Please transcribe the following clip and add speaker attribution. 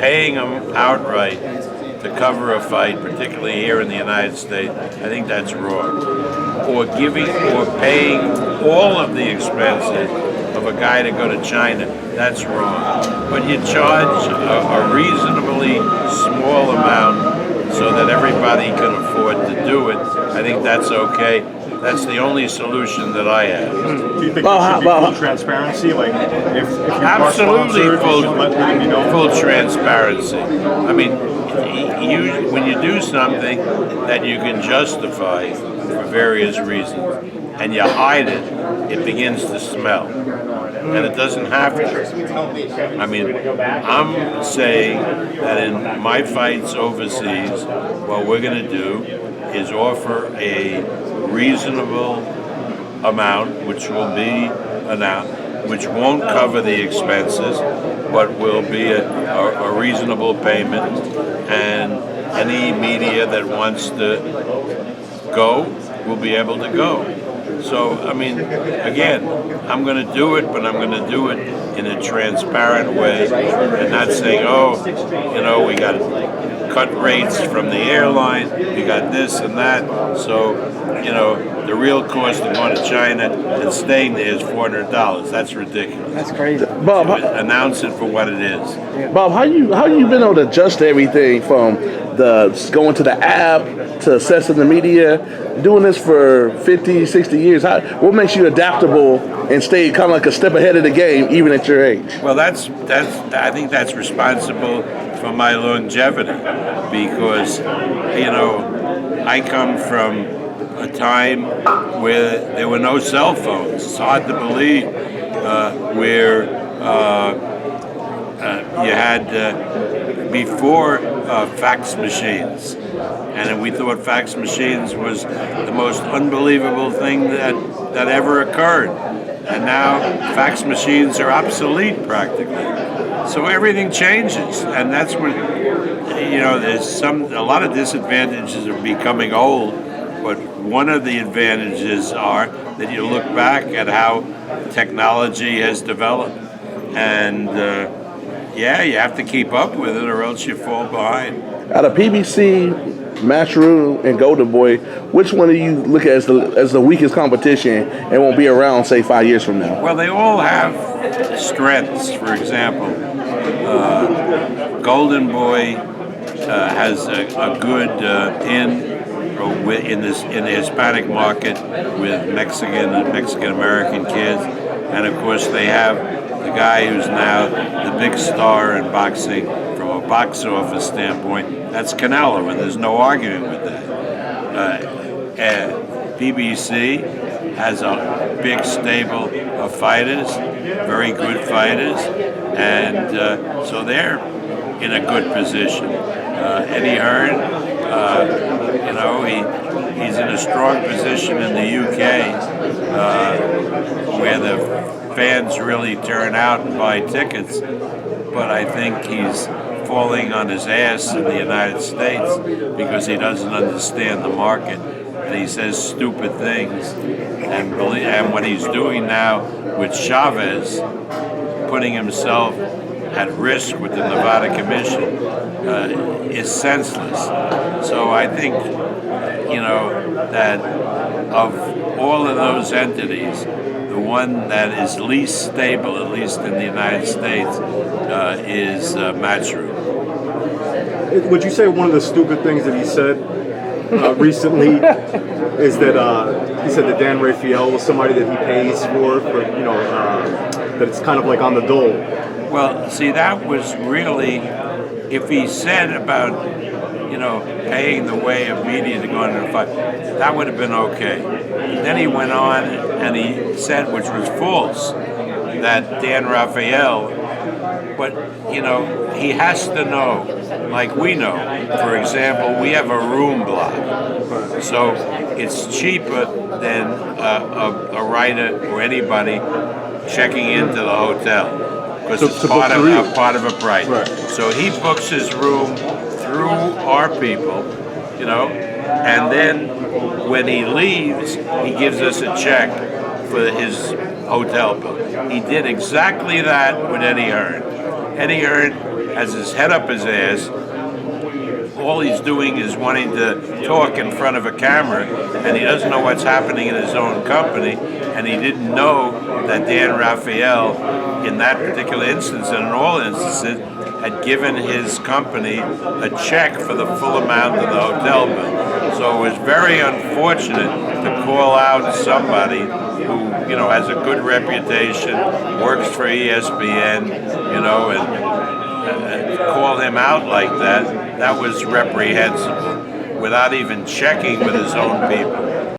Speaker 1: paying them outright to cover a fight, particularly here in the United States, I think that's wrong. Or paying all of the expenses of a guy to go to China, that's wrong. But you charge a reasonably small amount so that everybody can afford to do it. I think that's okay. That's the only solution that I have.
Speaker 2: Do you think there should be full transparency? Like, if you
Speaker 1: absolutely
Speaker 2: are
Speaker 1: full transparency. I mean, when you do something that you can justify for various reasons and you hide it, it begins to smell. And it doesn't have to. I mean, I'm saying that in my fights overseas, what we're going to do is offer a reasonable amount, which will be which won't cover the expenses, but will be a reasonable payment, and any media that wants to go will be able to go. So, I mean, again, I'm going to do it, but I'm going to do it in a transparent way and not saying, oh, we got cut rates from the airline, we got this and that. So, the real cost of going to China and staying there is $400. That's ridiculous.
Speaker 3: That's crazy.
Speaker 4: Bob,
Speaker 1: So announce it for what it is.
Speaker 4: Bob, how you been able to adjust to everything from the going to the app to assessing the media, doing this for 50, 60 years? What makes you adaptable and stay kind of like a step ahead of the game even at your age?
Speaker 1: Well, I think that's responsible for my longevity because, I come from a time where there were no cell phones. It's hard to believe where you had before fax machines, and we thought fax machines was the most unbelievable thing that ever occurred. And now fax machines are obsolete practically. So everything changes, and that's when there's a lot of disadvantages of becoming old. But one of the advantages are that you look back at how technology has developed, and you have to keep up with it, or else you fall behind.
Speaker 4: Out of PBC, Matchroom, and Golden Boy, which one do you look at as the weakest competition and won't be around, say, 5 years from now?
Speaker 1: Well, they all have strengths. For example, Golden Boy has a good in the Hispanic market with Mexican American kids, and of course they have the guy who's now the big star in boxing from a box office standpoint. That's Canelo, and there's no arguing with that. BBC has a big stable of fighters, very good fighters, and so they're in a good position. Eddie Hearn, he's in a strong position in the UK, where the fans really turn out and buy tickets. But I think he's falling on his ass in the United States because he doesn't understand the market, and he says stupid things. And what he's doing now with Chavez, putting himself at risk with the Nevada Commission, is senseless. So I think, that of all of those entities, the one that is least stable, at least in the United States, is Matchroom.
Speaker 2: Would you say one of the stupid things that he said recently is that he said that Dan Rafael was somebody that he pays for that it's kind of like on the dole?
Speaker 1: Well, see, that was really, if he said about, paying the way of media to go into the fight, that would have been okay. Then he went on and he said, which was false, that Dan Rafael, but, he has to know, like we know. For example, we have a room block. So it's cheaper than a writer or anybody checking into the hotel, because it's part of a price.
Speaker 2: Right.
Speaker 1: So he books his room through our people, and then when he leaves, he gives us a check for his hotel bill. He did exactly that with Eddie Hearn. Eddie Hearn has his head up his ass. All he's doing is wanting to talk in front of a camera, and he doesn't know what's happening in his own company, and he didn't know that Dan Raphael, in that particular instance and in all instances, had given his company a check for the full amount of the hotel bill. So it was very unfortunate to call out somebody who, has a good reputation, works for ESPN, and call him out like that. That was reprehensible, without even checking with his own people.